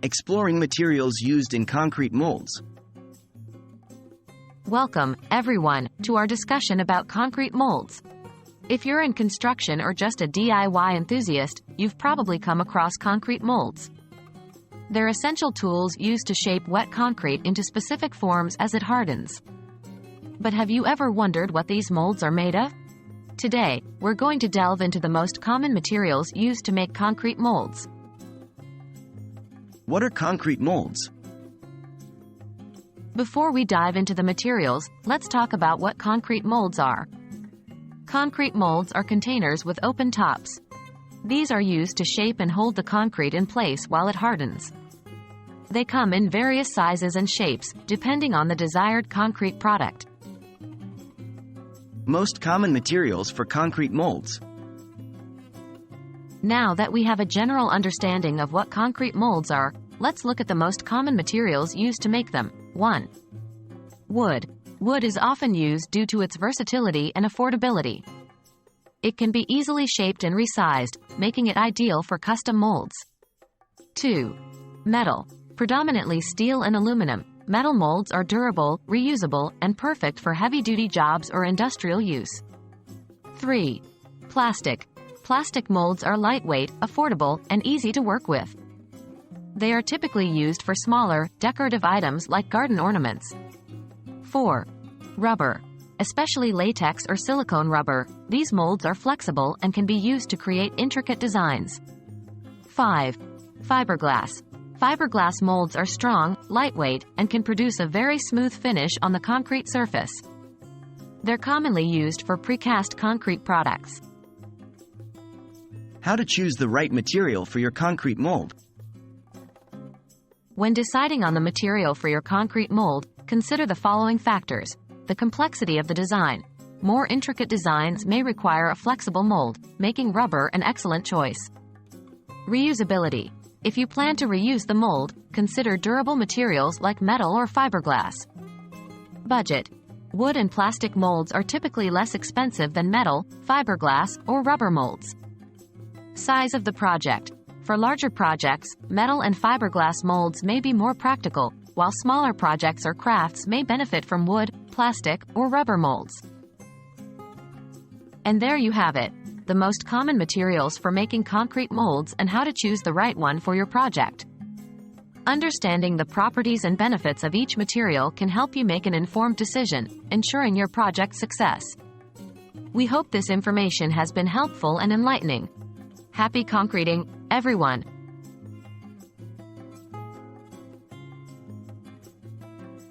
Exploring materials used in concrete molds. Welcome, everyone, to our discussion about concrete molds. If you're in construction or just a DIY enthusiast, you've probably come across concrete molds. They're essential tools used to shape wet concrete into specific forms as it hardens. But have you ever wondered what these molds are made of? Today, we're going to delve into the most common materials used to make concrete molds. What are concrete molds? Before we dive into the materials, let's talk about what concrete molds are. Concrete molds are containers with open tops. These are used to shape and hold the concrete in place while it hardens. They come in various sizes and shapes, depending on the desired concrete product. Most common materials for concrete molds. Now that we have a general understanding of what concrete molds are, let's look at the most common materials used to make them. 1. Wood. Wood is often used due to its versatility and affordability. It can be easily shaped and resized, making it ideal for custom molds. 2. Metal. Predominantly steel and aluminum, metal molds are durable, reusable, and perfect for heavy-duty jobs or industrial use. 3. Plastic. Plastic molds are lightweight, affordable, and easy to work with. They are typically used for smaller, decorative items like garden ornaments. 4. Rubber. Especially latex or silicone rubber, these molds are flexible and can be used to create intricate designs. 5. Fiberglass. Fiberglass molds are strong, lightweight, and can produce a very smooth finish on the concrete surface. They're commonly used for precast concrete products. How to choose the right material for your concrete mold. When deciding on the material for your concrete mold, consider the following factors. The complexity of the design. More intricate designs may require a flexible mold, making rubber an excellent choice. Reusability. If you plan to reuse the mold, consider durable materials like metal or fiberglass. Budget. Wood and plastic molds are typically less expensive than metal, fiberglass, or rubber molds. Size of the project. For larger projects, metal and fiberglass molds may be more practical, while smaller projects or crafts may benefit from wood, plastic, or rubber molds. And there you have it, the most common materials for making concrete molds and how to choose the right one for your project. Understanding the properties and benefits of each material can help you make an informed decision, ensuring your project's success. We hope this information has been helpful and enlightening. Happy concreting, everyone!